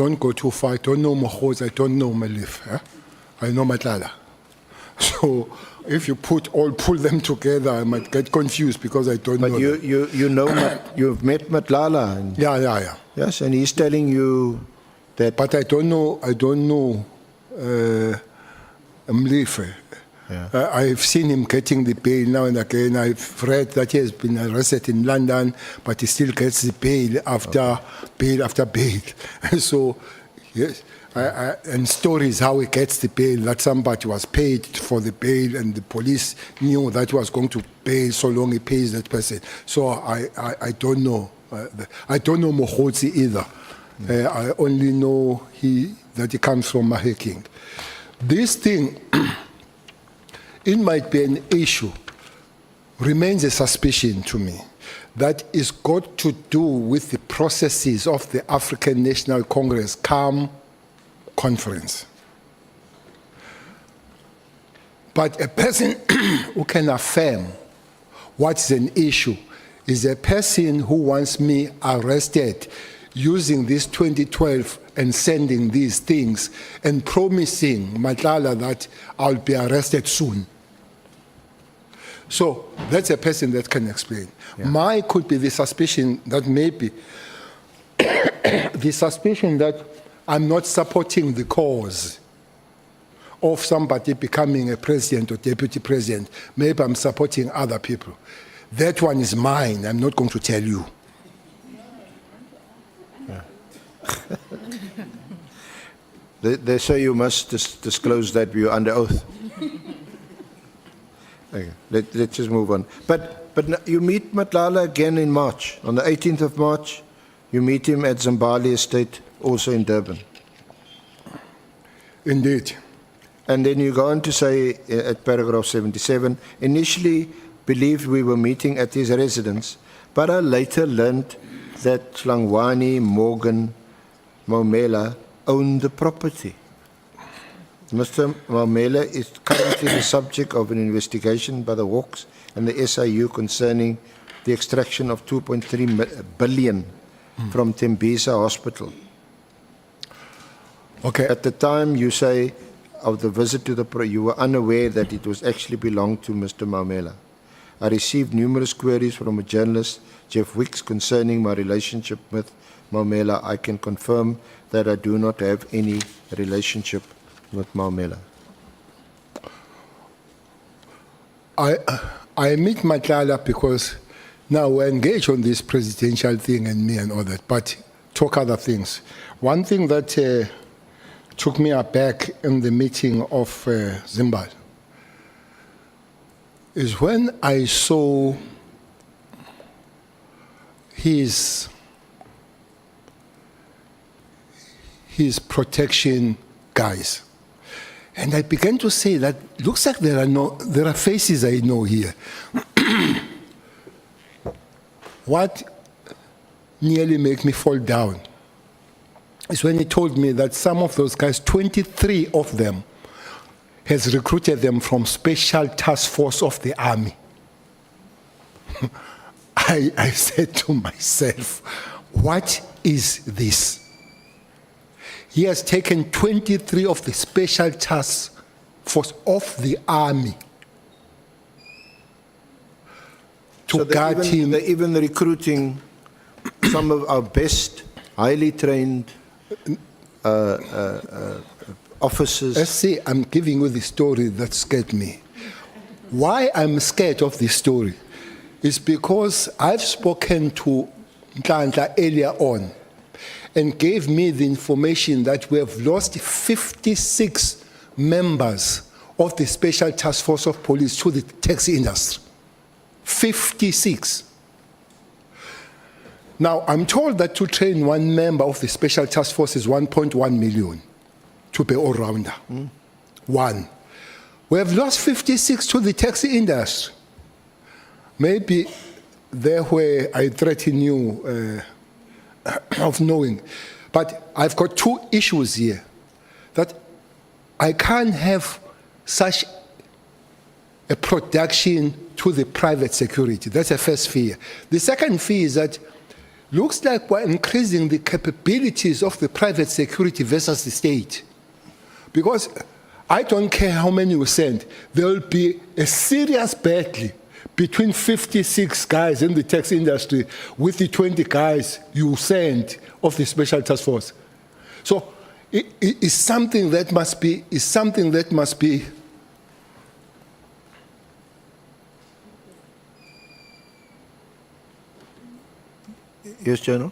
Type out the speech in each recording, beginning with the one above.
Don't go too far. I don't know Mohoz, I don't know Malif. I know Matlala. So if you pull them together, I might get confused because I don't know. But you know, you've met Matlala. And Yeah. yes, and he's telling you that. But I don't know Mlife. Yeah. I've seen him getting the bail now and again. I've read that he has been arrested in London, but he still gets the bail after bail after bail. So, yes, and stories how he gets the bail, that somebody was paid for the bail and the police knew that he was going to pay so long he pays that person. So I don't know. I don't know Mokhotsi either. I only know that he comes from Mahikeng. This thing, it might be an issue, remains a suspicion to me, that is got to do with the processes of the African National Congress conference. But a person who can affirm what's an issue is a person who wants me arrested using this 2012 and sending these things and promising Matlala that I'll be arrested soon. So that's a person that can explain. Yeah. Mine could be the suspicion that maybe the suspicion that I'm not supporting the cause of somebody becoming a president or deputy president. Maybe I'm supporting other people. That one is mine. I'm not going to tell you. They say you must disclose that you're under oath. Okay, let's just move on. But you meet Matlala again in March. On the 18th of March, you meet him at Zimbabwe Estate, also in Durban. Indeed. And then you go on to say at paragraph 77, initially believed we were meeting at his residence, but I later learned that Hlangwani Morgan Maumela owned the property. Mr. Maumela is currently the subject of an investigation by the Hawks and the SIU concerning the extraction of 2.3 billion from Tembisa Hospital. Okay. At the time, you say, of the visit to you were unaware that it was actually belonged to Mr. Maumela. I received numerous queries from a journalist, Jeff Wicks, concerning my relationship with Maumela. I can confirm that I do not have any relationship with Maumela. I meet Matlala because now we're engaged on this presidential thing and me and all that, but talk other things. One thing that took me aback in the meeting of Zimbabwe is when I saw his protection guys. And I began to say that looks like there are faces I know here. What nearly made me fall down is when he told me that some of those guys, 23 of them, has recruited them from Special Task Force of the Army. I said to myself, what is this? He has taken 23 of the Special Task Force of the Army to guard him. They're even recruiting some of our best, highly trained officers. Let's see, I'm giving you the story that scared me. Why I'm scared of this story is because I've spoken to Nhlanhla earlier on and gave me the information that we have lost 56 members of the Special Task Force of Police to the taxi industry. 56. Now, I'm told that to train one member of the Special Task Force is 1.1 million to be all-rounder. One. We have lost 56 to the taxi industry. Maybe there where I threaten you of knowing. But I've got two issues here. That I can't have such a production to the private security. That's the first fear. The second fear is that looks like we're increasing the capabilities of the private security versus the state. Because I don't care how many you send, there will be a serious battle between 56 guys in the tax industry with the 20 guys you send of the special task force. So it's something that must be, Yes, General?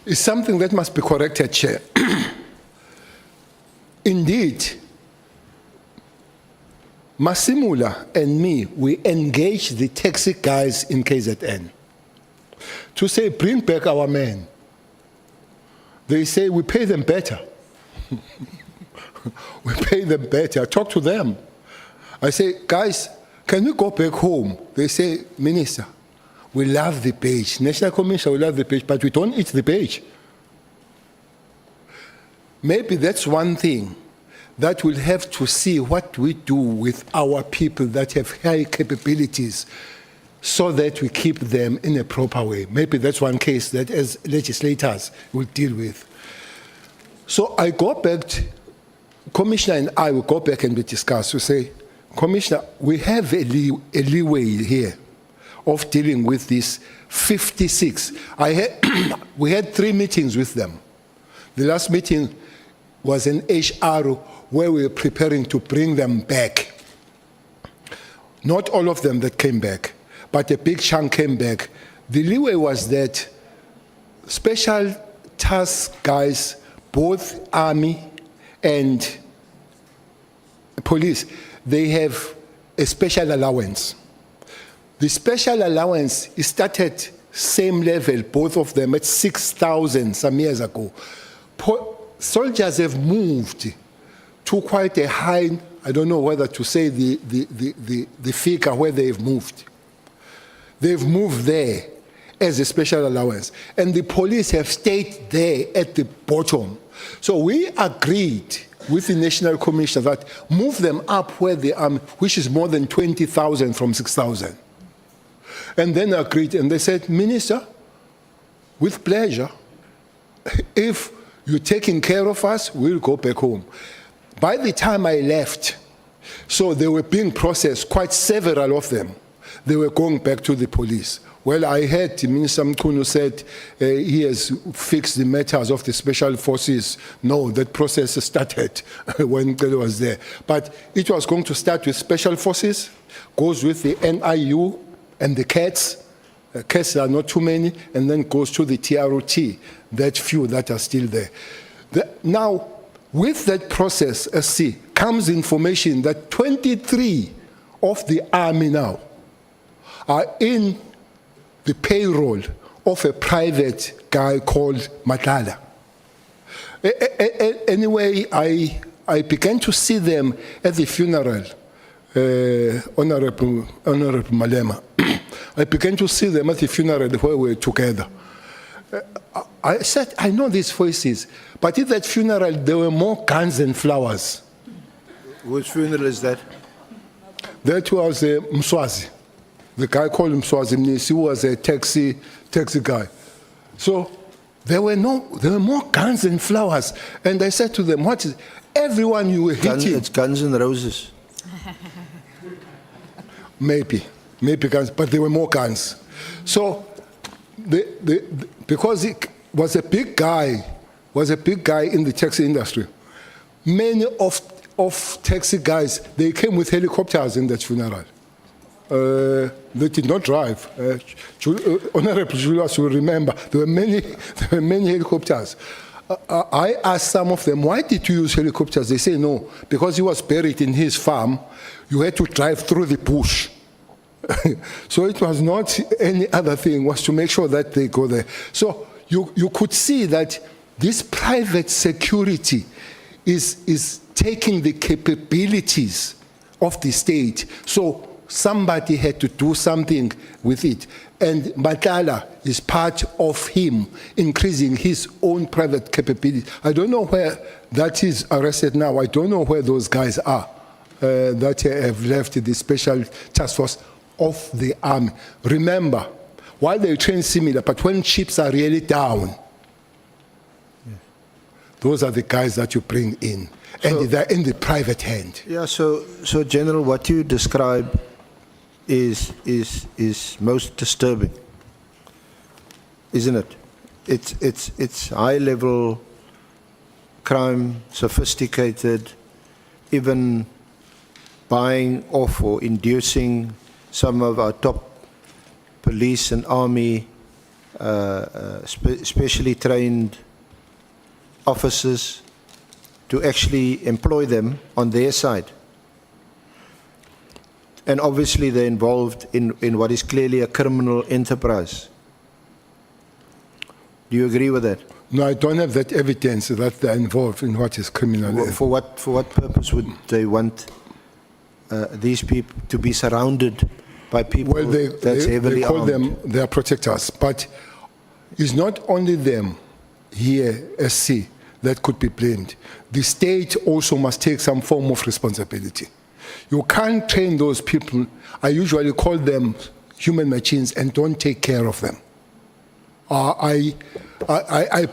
is something that must be corrected, Chair. Indeed, Masimula and me, we engage the taxi guys in KZN to say, bring back our men. They say, we pay them better. We pay them better. Talk to them. I say, guys, can we go back home? They say, Minister, we love the page. National Commission, we love the page, but we don't eat the page. Maybe that's one thing that we'll have to see what we do with our people that have high capabilities so that we keep them in a proper way. Maybe that's one case that as legislators will deal with. So I go back, Commissioner and I will go back and we discuss. We say, Commissioner, we have a leeway here of dealing with this 56. We had 3 meetings with them. The last meeting was in HR where we were preparing to bring them back. Not all of them that came back, but a big chunk came back. The leeway was that special task guys, both Army and police, they have a special allowance. The special allowance started same level, both of them at 6,000 some years ago. Soldiers have moved to quite a high, I don't know whether to say the figure where they've moved. They've moved there as a special allowance. And the police have stayed there at the bottom. So we agreed with the National Commission that move them up where they are, which is more than 20,000 from 6,000. And then agreed, and they said, Minister, with pleasure, if you're taking care of us, we'll go back home. By the time I left, so they were being processed, quite several of them, they were going back to the police. Well, I heard Minister Mkhunu said he has fixed the matters of the special forces. No, that process started when Cele was there. But it was going to start with special forces, goes with the NIU and the CATS. CATS are not too many, and then goes to the TROT, that few that are still there. Now, with that process, comes information that 23 of the Army now are in the payroll of a private guy called Matlala. Anyway, I began to see them at the funeral, Honorable Malema. I began to see them at the funeral where we were together. I said, I know these voices, but at that funeral there were more guns and flowers. Which funeral is that? That was Mswazi. The guy called him Mswazi. He was a taxi guy. So there were more guns and flowers. And I said to them, what is everyone you were hitting? It's Guns and Roses. Maybe guns, but there were more guns. So because it was a big guy in the taxi industry. Many of taxi guys, they came with helicopters in that funeral. They did not drive. Honorable Julius will remember there were many helicopters. I asked some of them, why did you use helicopters? They say no, because he was buried in his farm. You had to drive through the bush. So it was not any other thing, was to make sure that they go there. So you could see that this private security is taking the capabilities of the state. So somebody had to do something with it. And Matlala is part of him increasing his own private capability. I don't know where that is arrested now. I don't know where those guys are. that have left the special task force of the army. Remember, while they train similar, but when ships are really down, those are the guys that you bring in, and they're in the private hand. Yeah, so General, what you describe is most disturbing, isn't it? It's high-level crime, sophisticated, even buying off or inducing some of our top police and army, specially trained officers, to actually employ them on their side. And obviously they're involved in what is clearly a criminal enterprise. Do you agree with that? No, I don't have that evidence that they're involved in what is criminal. For what purpose would they want these people to be surrounded by people that's heavily they call armed? them their protectors, but it's not only them here, SC, that could be blamed. The state also must take some form of responsibility. You can't train those people. I usually call them human machines and don't take care of them. I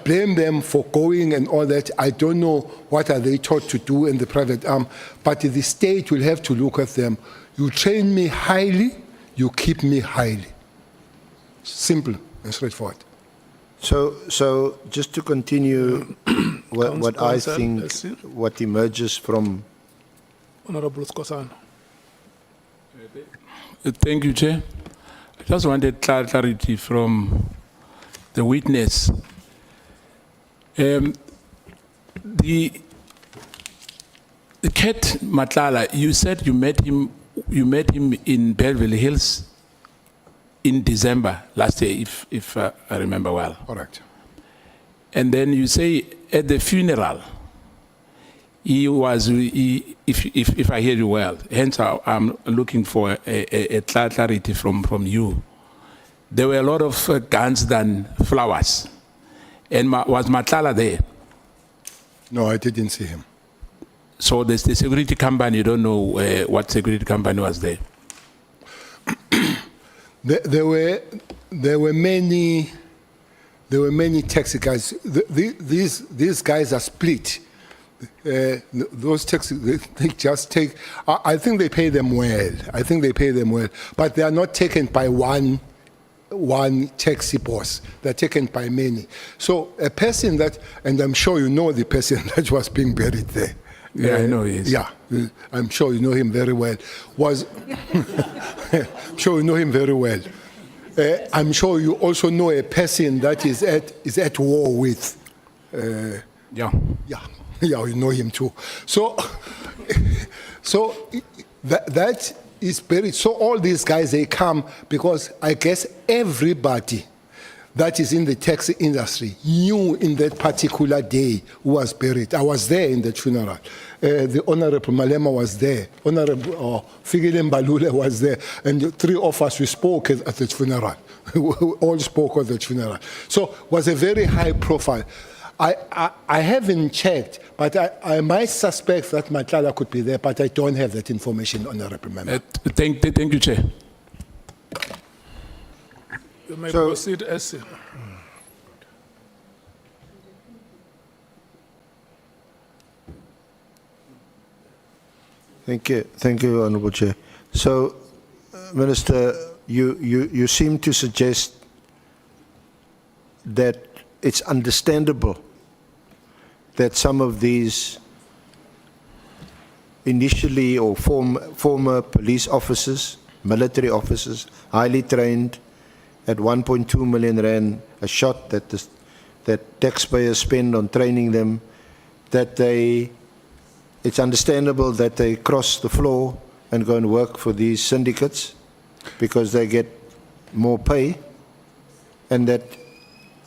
blame them for going and all that. I don't know what are they taught to do in the private arm, but the state will have to look at them. You train me highly, you keep me highly. Simple and straightforward. So just to continue, what I think, what emerges from... Honorable Skosana. Thank you, Chair. I just wanted clarity from the witness. The cat Matlala, you said you met him in Belleville Hills in December last year, if I remember well. Correct. And then you say at the funeral, if I hear you well, hence I'm looking for a clarity from you. There were a lot of guns than flowers. And was Matlala there? No, I didn't see him. So the security company, you don't know what security company was there? There were many taxi guys. These guys are split. Those taxi, they just take. I think they pay them well. But they are not taken by one taxi boss. They're taken by many. So a person that, and I'm sure you know the person that was being buried there. Yeah, I know he is. Yeah, I'm sure you know him very well. I'm sure you know him very well. I'm sure you also know a person that is at war with. Yeah. Yeah, you know him too. So that is buried. So all these guys, they come because I guess everybody that is in the taxi industry knew in that particular day who was buried. I was there in the funeral. The Honorable Malema was there. Honorable Figile Mbalule was there. And the three of us, we spoke at the funeral. We all spoke at the funeral. So it was a very high profile. I haven't checked, but I might suspect that Matlala could be there, but I don't have that information, Honorable Member. Thank you, Chair. You may proceed, SC. Thank you, Honourable Chair. So, Minister, you seem to suggest that it's understandable that some of these initially or former police officers, military officers, highly trained, at 1.2 million rand a shot that taxpayers spend on training them, that it's understandable that they cross the floor and go and work for these syndicates because they get more pay, and that,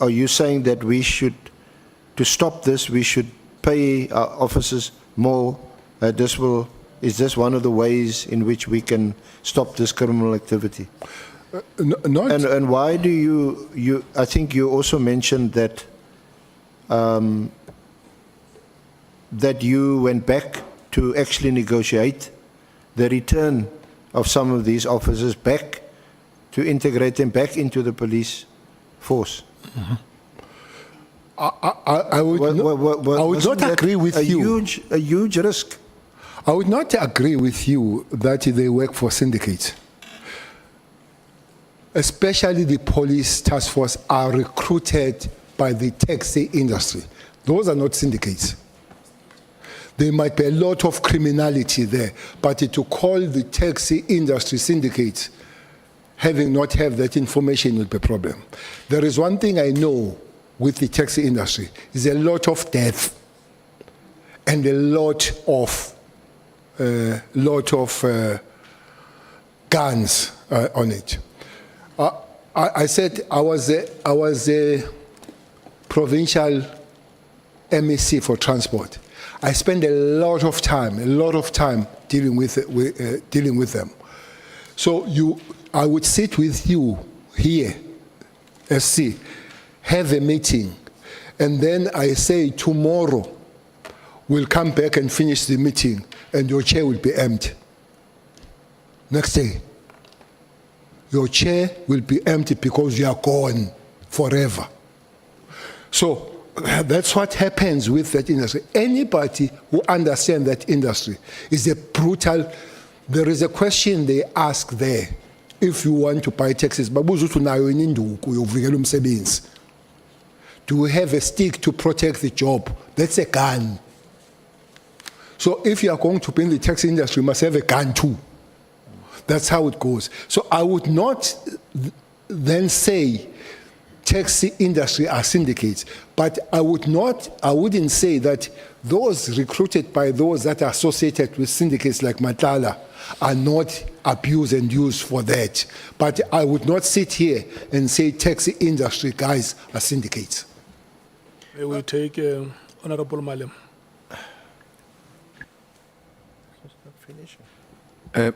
are you saying that we should, to stop this, we should pay our officers more? Is this one of the ways in which we can stop this criminal activity? And why do you, I think you also mentioned that that you went back to actually negotiate the return of some of these officers back, to integrate them back into the police force? I would not agree with you. A huge risk. I would not agree with you that they work for syndicates. Especially the police task force are recruited by the taxi industry. Those are not syndicates. There might be a lot of criminality there, but to call the taxi industry syndicates, having not have that information, will be a problem. There is one thing I know with the taxi industry, is a lot of death and a lot of guns on it. I said I was a provincial MEC for transport. I spend a lot of time dealing with them. So I would sit with you here, SC, have a meeting, and then I say tomorrow we'll come back and finish the meeting, and your chair will be empty. Next day, your chair will be empty because you are gone forever. So that's what happens with that industry. Anybody who understands that industry is a brutal. There is a question they ask there. If you want to buy taxis, do you have a stick to protect the job? That's a gun. So if you are going to be in the taxi industry, you must have a gun too. That's how it goes. So I would not then say taxi industry are syndicates, but I wouldn't say that those recruited by those that are associated with syndicates like Matlala are not abused and used for that. But I would not sit here and say taxi industry guys are syndicates. May we take Honorable Malem?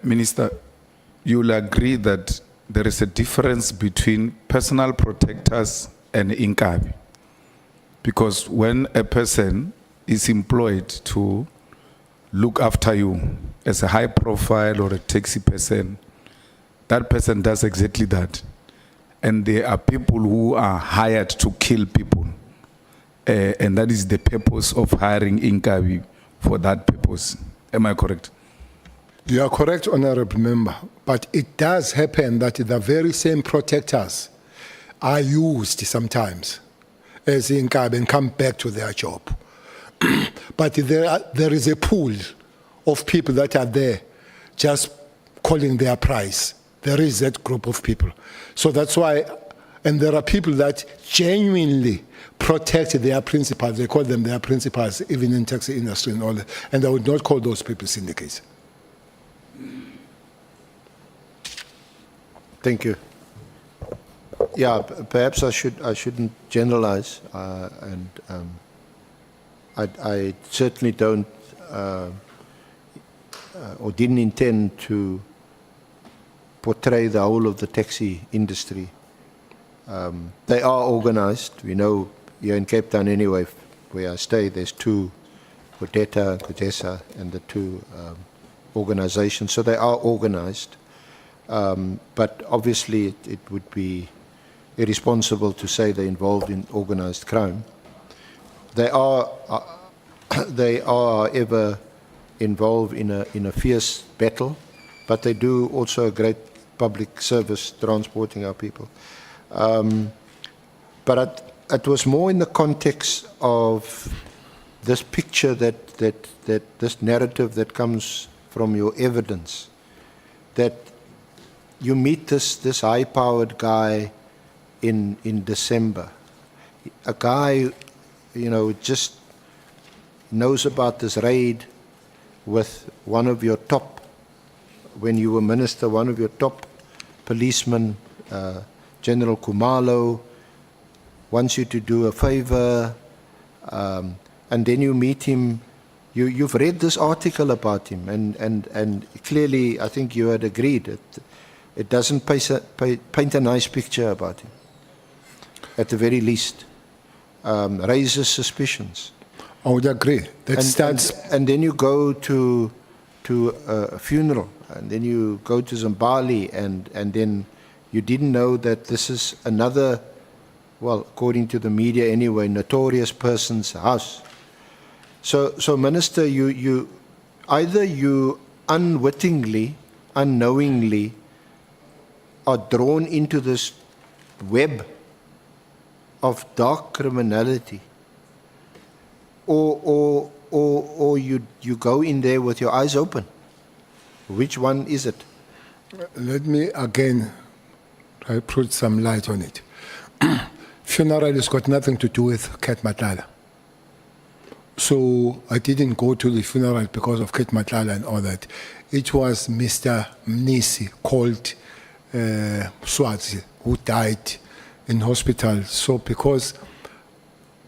Minister, you'll agree that there is a difference between personal protectors and inkabi. Because when a person is employed to look after you as a high profile or a taxi person, that person does exactly that. And there are people who are hired to kill people. And that is the purpose of hiring inkabi for that purpose. Am I correct? You are correct, Honorable Member, but it does happen that the very same protectors are used sometimes as inkabi and come back to their job. But there is a pool of people that are there just calling their price. There is that group of people. So that's why, and there are people that genuinely protect their principals. They call them their principals, even in taxi industry and all that. And I would not call those people syndicates. Thank you. Yeah, perhaps I shouldn't generalize, and I certainly don't or didn't intend to portray the whole of the taxi industry. They are organized. We know here in Cape Town anyway, where I stay, there's two, Kodeta, Kodesa, and the two organizations. So they are organized. But obviously it would be irresponsible to say they're involved in organized crime. They are however involved in a fierce battle, but they do also a great public service transporting our people. But it was more in the context of this picture that this narrative that comes from your evidence, that you meet this high-powered guy in December, a guy, you know, just knows about this raid with one of your top, when you were minister, one of your top policemen, General Kumalo, wants you to do a favor, and then you meet him. You've read this article about him, and clearly I think you had agreed that it doesn't paint a nice picture about him, at the very least. Raises suspicions. I would agree. And then you go to to a funeral, and then you go to Zimbabwe, and then you didn't know that this is another, well, according to the media anyway, notorious person's house. So Minister, you either you unwittingly, unknowingly are drawn into this web of dark criminality, or you go in there with your eyes open. Which one is it? Let me again try to put some light on it. Funeral has got nothing to do with Kat Matlala. So I didn't go to the funeral because of Kat Matlala and all that. It was Mr. Mnisi, called Swazi, who died in hospital. So because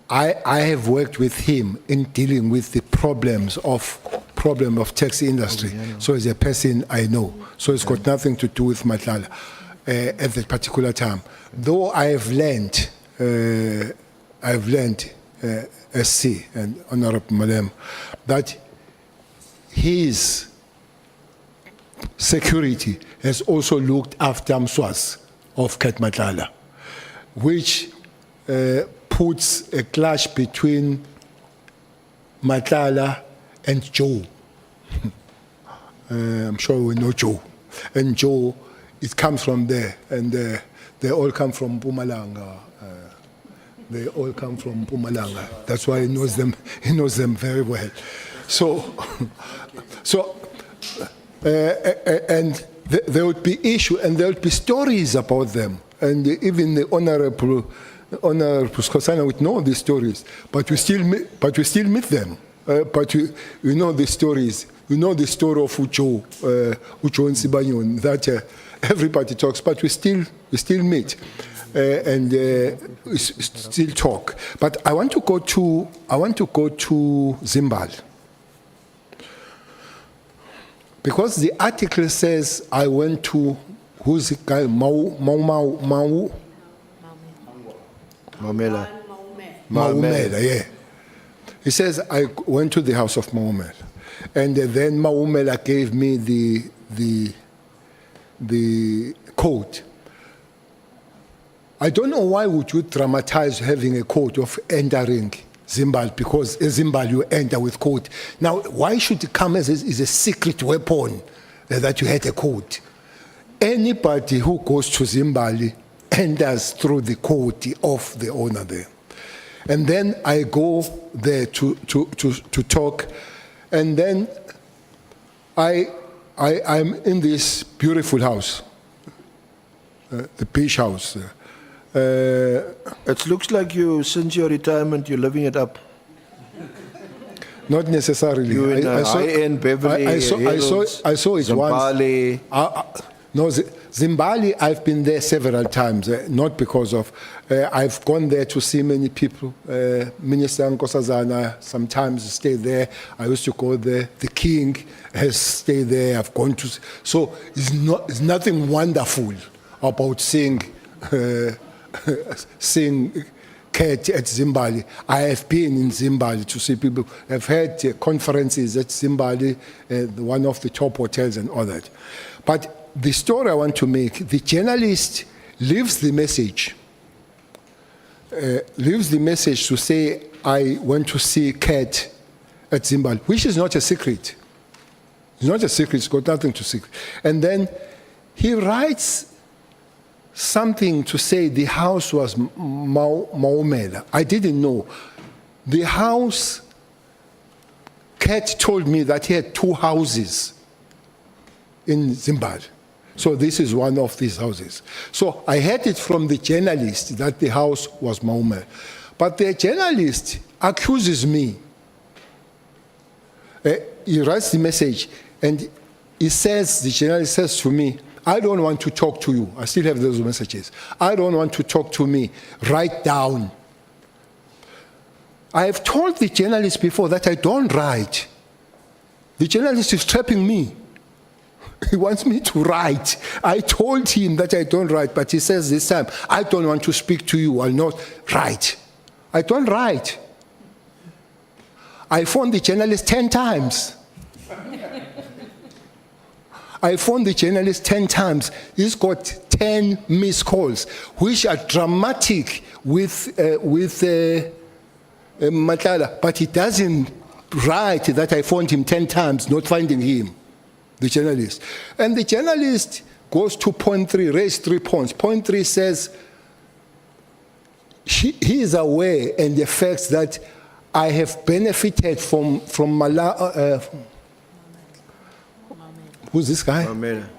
I have worked with him in dealing with the problem of taxi industry. So as a person I know. So it's got nothing to do with Matlala at that particular time. Though I have learned, SC and Honorable Malem, that his security has also looked after Mswaz of Kat Matlala, which puts a clash between Matlala and Joe. I'm sure we know Joe. And Joe, it comes from there, and they all come from Mpumalanga. They all come from Mpumalanga. That's why he knows them. He knows them very well. And there would be issue, and there would be stories about them, and even the Honorable Skosana would know the stories. But we still meet them. But we know the stories. We know the story of Ucho and Sibanyon that everybody talks, but we still meet and we still talk. But I want to go to Zimbabwe, because the article says I went to, who's the guy, Maumela, yeah. He says I went to the house of Maumela, and then Maumela gave me the code. I don't know why would you dramatize having a code of entering Zimbabwe, because in Zimbabwe you enter with code. Now, why should it come as a secret weapon that you had a code? Anybody who goes to Zimbabwe enters through the code of the owner there. And then I go there to talk, and then I'm in this beautiful house, the beach house. It looks like you, since your retirement, you're living it up. Not necessarily. You in high-end Beverly I saw it Zimbabwe. once. No, Zimbabwe, I've been there several times, not because of, I've gone there to see many people. Minister Nkosazana sometimes stay there. I used to go there. The king has stayed there. I've gone to, so it's nothing wonderful about seeing Kat at Zimbabwe. I have been in Zimbabwe to see people. I've had conferences at Zimbabwe, one of the top hotels and all that. But the story I want to make, the journalist leaves the message to say, I went to see Kat at Zimbabwe, which is not a secret. It's not a secret, it's got nothing to secret. And then he writes something to say the house was Maumela. I didn't know. The house, Kat told me that he had 2 houses in Zimbabwe. So this is one of these houses. So I heard it from the journalist that the house was Maumela. But the journalist accuses me. He writes the message, and he says, the journalist says to me, I don't want to talk to you. I still have those messages. I don't want to talk to me. Write down. I have told the journalist before that I don't write. The journalist is trapping me. He wants me to write. I told him that I don't write, but he says this time, I don't want to speak to you. I'll not write. I don't write. I phoned the journalist 10 times. I phoned the journalist 10 times. He's got 10 missed calls, which are dramatic with Matlala, but he doesn't write that I phoned him 10 times, not finding him, the journalist. And the journalist goes to point 3, raised 3 points. Point 3 says, he is aware and the facts that I have benefited from Matlala. Who's this guy? Benefited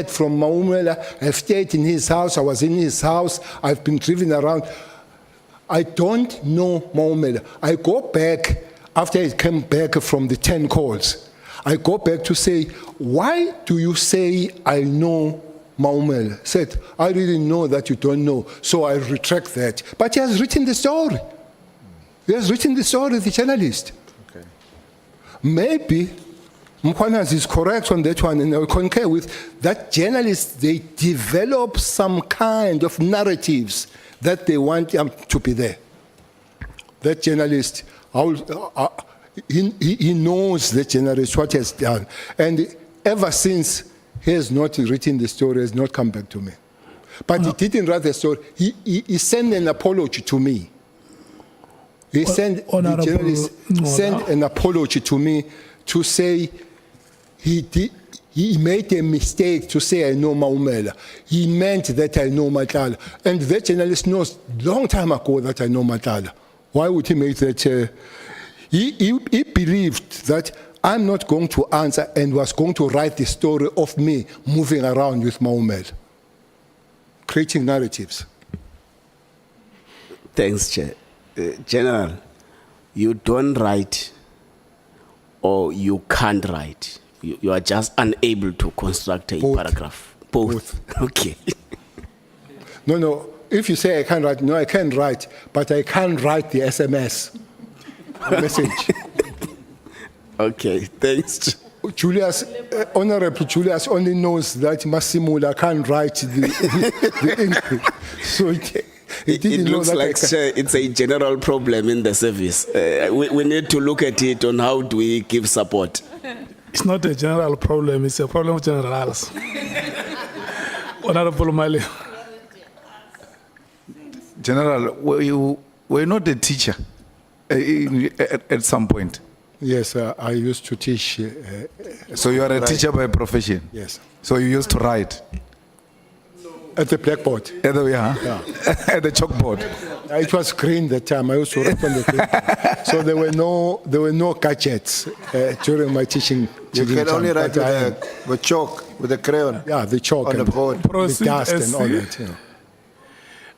from Maumela. I've stayed in his house. I was in his house. I've been driven around. I don't know Maumela. I go back after I came back from the 10 calls. I go back to say, why do you say I know Maumela? Said, I really know that you don't know, so I retract that. But he has written the story. He has written the story, the journalist. Okay. Maybe Mkhwanazi is correct on that one, and I concur with that. Journalists, they develop some kind of narratives that they want to be there. That journalist, he knows the journalist, what he has done. And ever since, he has not written the story, has not come back to me. But he didn't write the story. He sent an apology to me. He sent, the journalist sent an apology to me to say he made a mistake to say I know Maumela. He meant that I know Matlala. And that journalist knows long time ago that I know Matlala. Why would he make that? He believed that I'm not going to answer and was going to write the story of me moving around with Maumela, creating narratives. Thanks, Chair. General, you don't write or you can't write. You are just unable to construct a Both. paragraph. Both. Okay. No. If you say I can't write, no, I can write, but I can't write the SMS message. Okay, thanks. Julius, Honorable Julius only knows that Massimula can't write the English. So it didn't It know looks that like it's a general problem in the service. We need to look at it on how do we give support. It's not a general problem, it's a problem of generals. Honorable Mali. General, were not a teacher at some point? Yes, I used to teach. So you are a teacher by profession? Yes. So you used to write? At the blackboard. At the, at the chalkboard? It was green that time. I used to write on the green. So there were no gadgets during my teaching. You can only time, write but with chalk, with a crayon. Yeah, the chalk on and the board. the dust and all that.